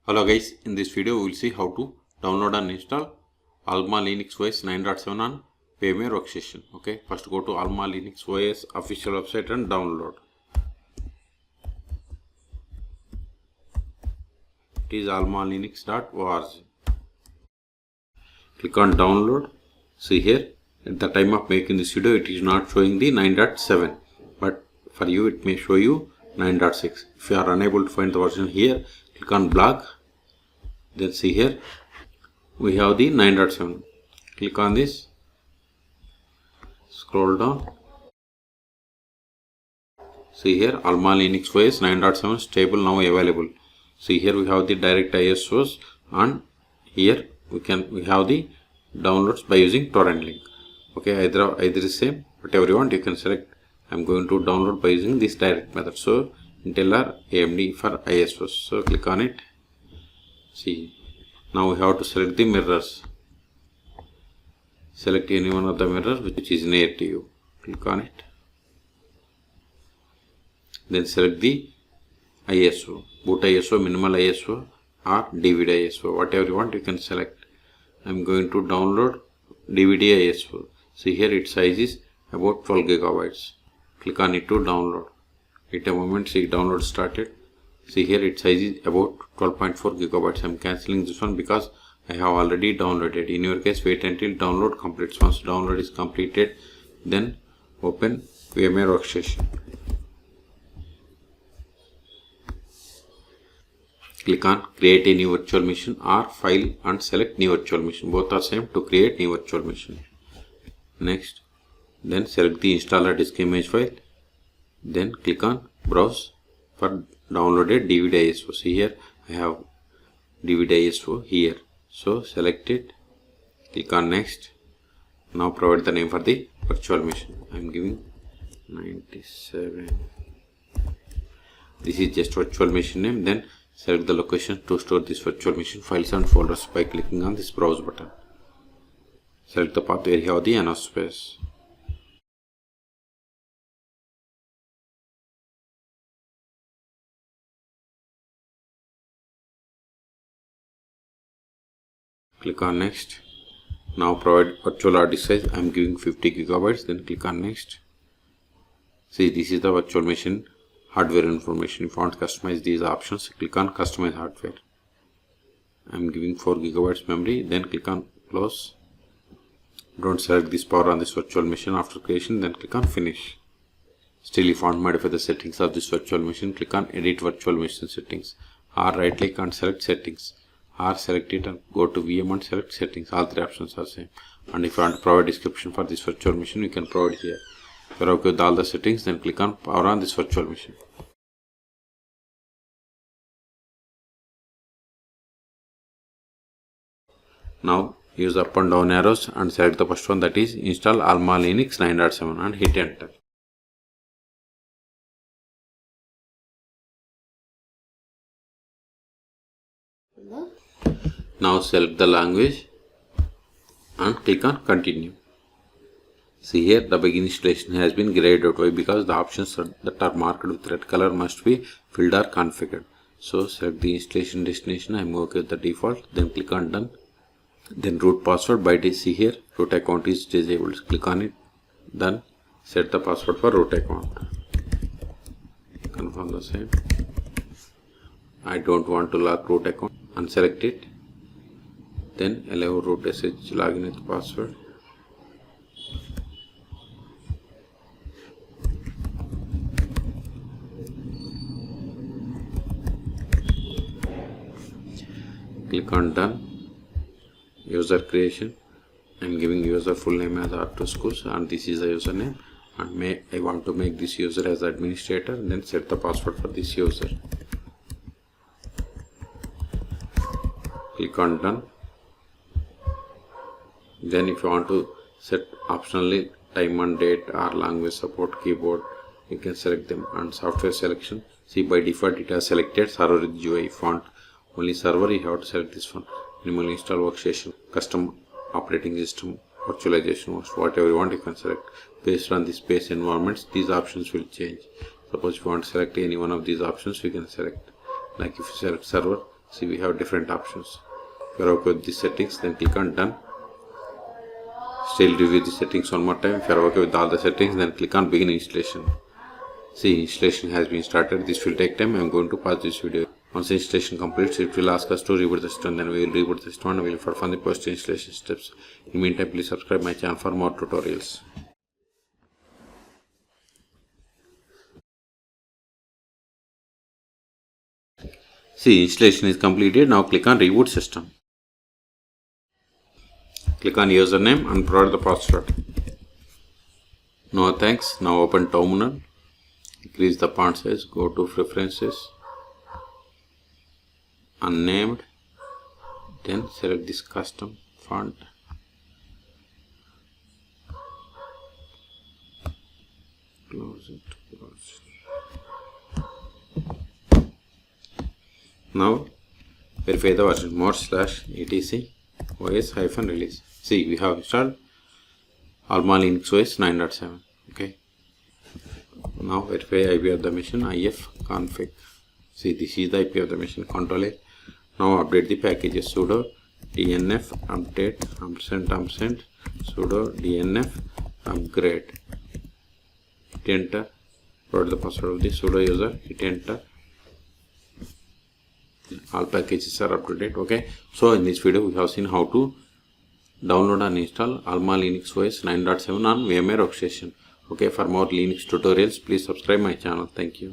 Hello guys, in this video we will see how to download and install AlmaLinux OS 9.7 on VMware Workstation. Okay, first go to AlmaLinux OS official website and download. It is almalinux.org. Click on download. See here, at the time of making this video it is not showing the 9.7, but for you it may show you 9.6. If you are unable to find the version here, click on blog. Then see here we have the 9.7. Click on this, scroll down. See here AlmaLinux OS 9.7 stable now available. See here we have the direct ISOs, and here we have the downloads by using torrent link. Okay, either is same, whatever you want you can select. I'm going to download by using this direct method. So Intel or AMD for ISOs. So click on it. See, now we have to select the mirrors. Select any one of the mirrors which is near to you. Click on it. Then select the ISO, boot ISO, minimal ISO or DVD ISO, whatever you want you can select. I'm going to download DVD ISO. See here its size is about 12 gigabytes. Click on it to download. At a moment, see download started. See here its size is about 12.4 gigabytes. I'm cancelling this one because I have already downloaded. In your case, wait until download completes. Once download is completed, then open VMware Workstation. Click on create a new virtual machine or file and select new virtual machine. Both are same to create new virtual machine. Next, then select the installer disk image file. Then click on browse for downloaded DVD ISO. See here I have DVD ISO here. So select it. Click on next. Now provide the name for the virtual machine. I am giving 97. This is just virtual machine name. Then select the location to store this virtual machine files and folders by clicking on this browse button. Select the path where you have the enough space. Click on next. Now provide virtual hard disk size. I am giving 50 gigabytes. Then click on next. See, this is the virtual machine hardware information. If you want to customize these options, click on customize hardware. I am giving 4 gigabytes memory. Then click on close. Don't select this power on this virtual machine after creation. Then click on finish. Still, if you want to modify the settings of this virtual machine, click on edit virtual machine settings, or right click and select settings, or select it and go to VM and select settings. All three options are same. And if you want to provide description for this virtual machine, you can provide here. If you are okay with all the settings, then click on power on this virtual machine. Now use up and down arrows and select the first one, that is install AlmaLinux 9.7 and hit enter. Now select the language and click on continue. See here the begin installation has been grayed out. Why? Because the options that are marked with red color must be filled or configured. So select the installation destination. I am okay with the default. Then click on done. Then root password by see here root account is disabled. Click on it. Done. Set the password for root account. Confirm the same. I don't want to lock root account. Unselect it. Then allow root SSH login with password. Click on done. User creation. I am giving user full name as R2 schools and this is the username, and I want to make this user as administrator. Then set the password for this user. Click on done. Then if you want to set optionally time and date or language support keyboard, you can select them. And software selection, see by default it has selected server with GUI. If you want only server, you have to select this one. Minimal install workstation, custom operating system, virtualization, whatever you want you can select. Based on the space environments, these options will change. Suppose if you want to select any one of these options, you can select. Like if you select server, See, we have different options. If you are okay with the settings, then click on done. Still review the settings one more time. If you are okay with all the settings, then click on begin installation. See, installation has been started. This will take time. I am going to pause this video. Once installation completes, it will ask us to reboot the system. Then we will reboot the system and we will perform the post installation steps. In the meantime, please subscribe my channel for more tutorials. See, installation is completed. Now click on reboot system. Click on username and provide the password. No thanks. Now open terminal. Increase the font size. Go to preferences. Unnamed. Then select this custom font. Close it. Now verify the version /etc os-release. See, we have installed AlmaLinux OS 9.7. Okay. Now verify IP of the machine ifconfig. See, this is the IP of the machine. Control A. Now update the packages. Sudo dnf update && sudo dnf upgrade. Hit enter. Provide the password of the sudo user. Hit enter. All packages are up to date. Okay, so in this video we have seen how to download and install AlmaLinux OS 9.7 on VMware Workstation. Okay, for more Linux tutorials, please subscribe my channel. Thank you.